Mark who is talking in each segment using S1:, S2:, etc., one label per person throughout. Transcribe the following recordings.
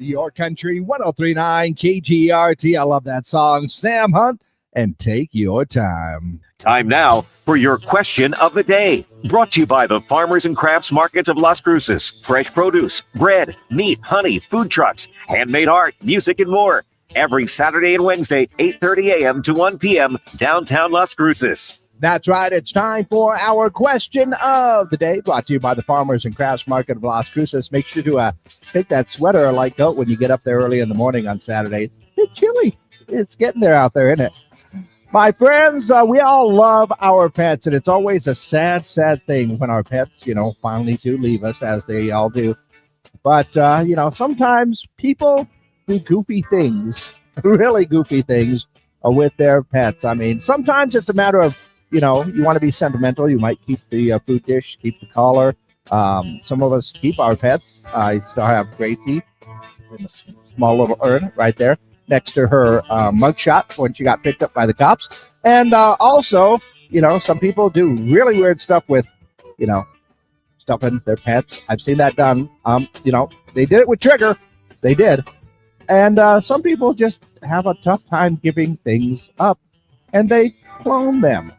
S1: Your Country 1039 KGRT. I love that song. Sam Hunt and Take Your Time.
S2: Time now for your question of the day. Brought to you by the Farmers and Crafts Markets of Las Cruces. Fresh produce, bread, meat, honey, food trucks, handmade art, music, and more. Every Saturday and Wednesday, 8:30 a.m. to 1 p.m. downtown Las Cruces.
S1: That's right. It's time for our question of the day, brought to you by the Farmers and Crafts Market of Las Cruces. Make sure to take that sweater or light coat when you get up there early in the morning on Saturday. It's a bit chilly. It's getting there out there, isn't it? My friends, we all love our pets, and it's always a sad, sad thing when our pets, finally do leave us, as they all do. But, sometimes people do goofy things, really goofy things with their pets. I mean, sometimes it's a matter of, you want to be sentimental. You might keep the food dish, keep the collar. Some of us keep our pets. I still have Gracie in a small little urn right there next to her mugshot when she got picked up by the cops. And also, some people do really weird stuff with, stuffing their pets. I've seen that done. They did it with Trigger. They did. And some people just have a tough time giving things up, and they clone them.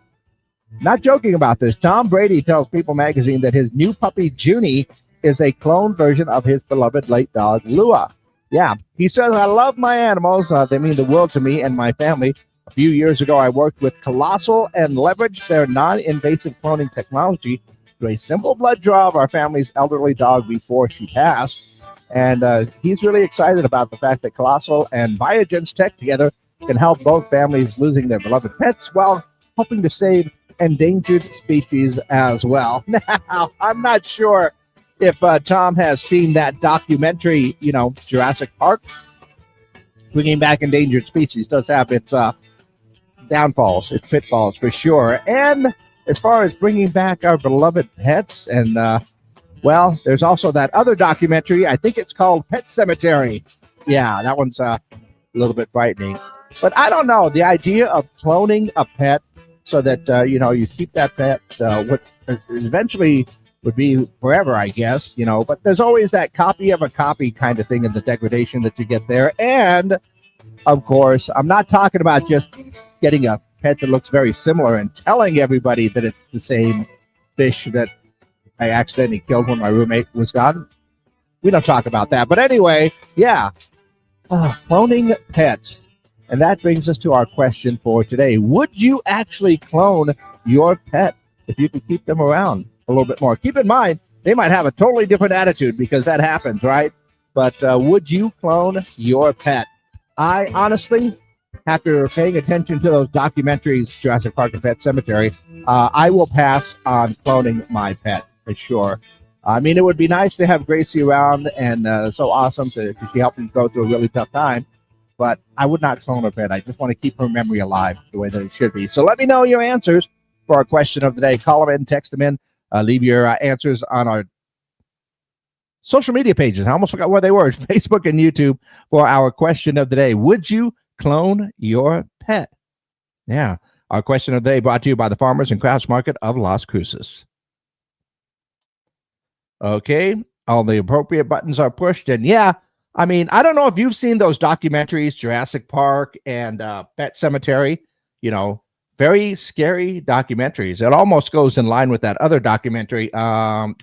S1: Not joking about this. Tom Brady tells People magazine that his new puppy, Junie, is a clone version of his beloved late dog, Lua. Yeah, he says, I love my animals. They mean the world to me and my family. A few years ago, I worked with Colossal and leveraged their non-invasive cloning technology to a simple blood draw of our family's elderly dog before she passed. And he's really excited about the fact that Colossal and Biogen's tech together can help both families losing their beloved pets while helping to save endangered species as well. Now, I'm not sure if Tom has seen that documentary, Jurassic Park. Bringing back endangered species does have its downfalls, its pitfalls for sure. And as far as bringing back our beloved pets, and there's also that other documentary. I think it's called Pet Cemetery. Yeah, that one's a little bit frightening. But I don't know, the idea of cloning a pet so that, you keep that pet, what eventually would be forever, I guess, but there's always that copy of a copy kind of thing in the degradation that you get there. And, of course, I'm not talking about just getting a pet that looks very similar and telling everybody that it's the same fish that I accidentally killed when my roommate was gone. We don't talk about that. But anyway, yeah, cloning pets. And that brings us to our question for today. Would you actually clone your pet if you could keep them around a little bit more? Keep in mind, they might have a totally different attitude because that happens, right? But would you clone your pet? I honestly, after paying attention to those documentaries, Jurassic Park and Pet Cemetery, I will pass on cloning my pet for sure. I mean, it would be nice to have Gracie around, and so awesome because she helped me go through a really tough time. But I would not clone her pet. I just want to keep her memory alive the way that it should be. So let me know your answers for our question of the day. Call them in, text them in, leave your answers on our social media pages. I almost forgot where they were. It's Facebook and YouTube for our question of the day. Would you clone your pet? Yeah. Our question of the day brought to you by the Farmers and Crafts Market of Las Cruces. Okay. All the appropriate buttons are pushed. And yeah, I mean, I don't know if you've seen those documentaries, Jurassic Park and Pet Cemetery, very scary documentaries. It almost goes in line with that other documentary,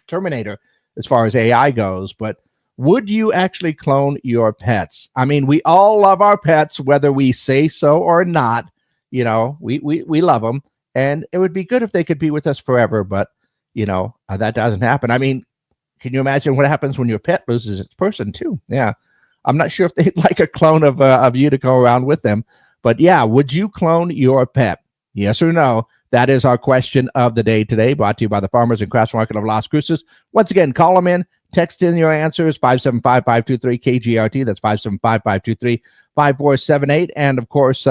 S1: Terminator, as far as AI goes. But would you actually clone your pets? I mean, we all love our pets, whether we say so or not. We love them. And it would be good if they could be with us forever. But, that doesn't happen. I mean, can you imagine what happens when your pet loses its person too? Yeah. I'm not sure if they'd like a clone of you to go around with them. But yeah, would you clone your pet? Yes or no? That is our question of the day today, brought to you by the Farmers and Crafts Market of Las Cruces. Once again, call them in, text in your answers, 575-523-KGRT. That's 575-523-5478. And of course,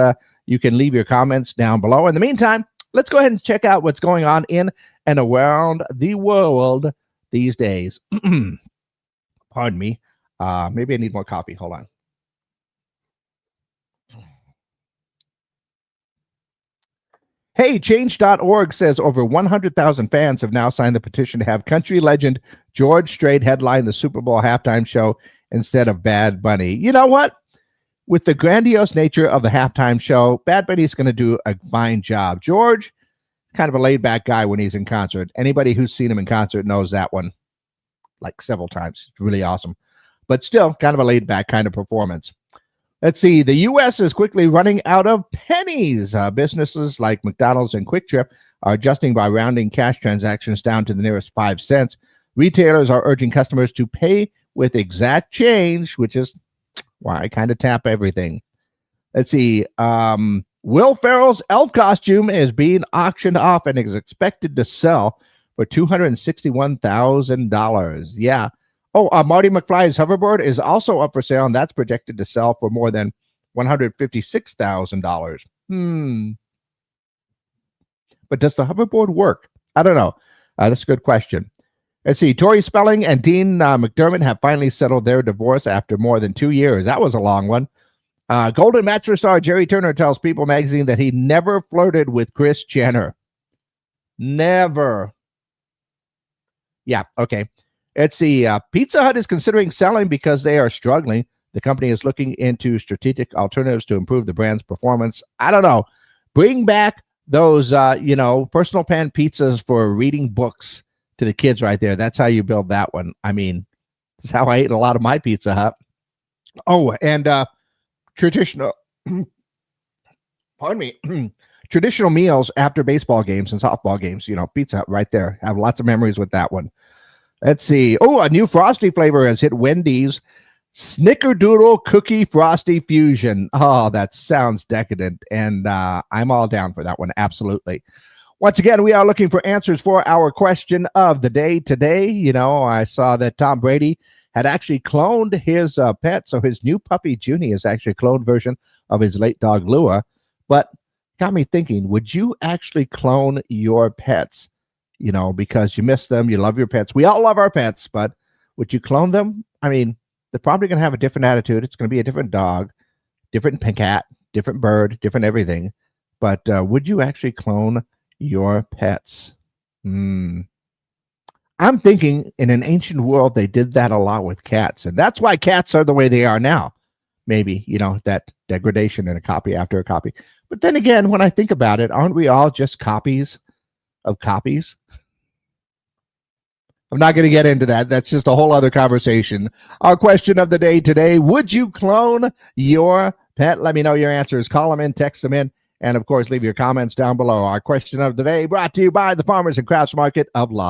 S1: you can leave your comments down below. In the meantime, let's go ahead and check out what's going on in and around the world these days. Pardon me. Maybe I need more coffee. Hold on. Hey, change.org says over 100,000 fans have now signed the petition to have country legend George Strait headline the Super Bowl halftime show instead of Bad Bunny. You know what? With the grandiose nature of the halftime show, Bad Bunny's going to do a fine job. George, kind of a laid-back guy when he's in concert. Anybody who's seen him in concert knows that one, like several times. It's really awesome. But still, kind of a laid-back kind of performance. Let's see. The U.S. is quickly running out of pennies. Businesses like McDonald's and Quick Trip are adjusting by rounding cash transactions down to the nearest 5 cents. Retailers are urging customers to pay with exact change, which is why I kind of tap everything. Let's see. Will Ferrell's elf costume is being auctioned off and is expected to sell for $261,000. Yeah. Oh, Marty McFly's hoverboard is also up for sale, and that's projected to sell for more than $156,000. But does the hoverboard work? I don't know. That's a good question. Let's see. Tori Spelling and Dean McDermott have finally settled their divorce after more than 2 years. That was a long one. Golden Bachelor star Jerry Turner tells People magazine that he never flirted with Kris Jenner. Never. Yeah, okay. Let's see. Pizza Hut is considering selling because they are struggling. The company is looking into strategic alternatives to improve the brand's performance. I don't know. Bring back those, personal pan pizzas for reading books to the kids right there. That's how you build that one. I mean, that's how I ate a lot of my Pizza Hut. Oh, and traditional, pardon me, traditional meals after baseball games and softball games. Pizza Hut right there. Have lots of memories with that one. Let's see. Oh, a new Frosty flavor has hit Wendy's. Snickerdoodle Cookie Frosty Fusion. Oh, that sounds decadent, and I'm all down for that one. Absolutely. Once again, we are looking for answers for our question of the day today. I saw that Tom Brady had actually cloned his pet, so his new puppy, Junie, is actually a cloned version of his late dog, Lua. But got me thinking, would you actually clone your pets? Because you miss them, you love your pets. We all love our pets, but would you clone them? I mean, they're probably going to have a different attitude. It's going to be a different dog, different cat, different bird, different everything. But would you actually clone your pets? I'm thinking in an ancient world, they did that a lot with cats. And that's why cats are the way they are now. Maybe, that degradation in a copy after a copy. But then again, when I think about it, aren't we all just copies of copies? I'm not going to get into that. That's just a whole other conversation. Our question of the day today, would you clone your pet? Let me know your answers. Call them in, text them in, and of course, leave your comments down below. Our question of the day brought to you by the Farmers and Crafts Market of Las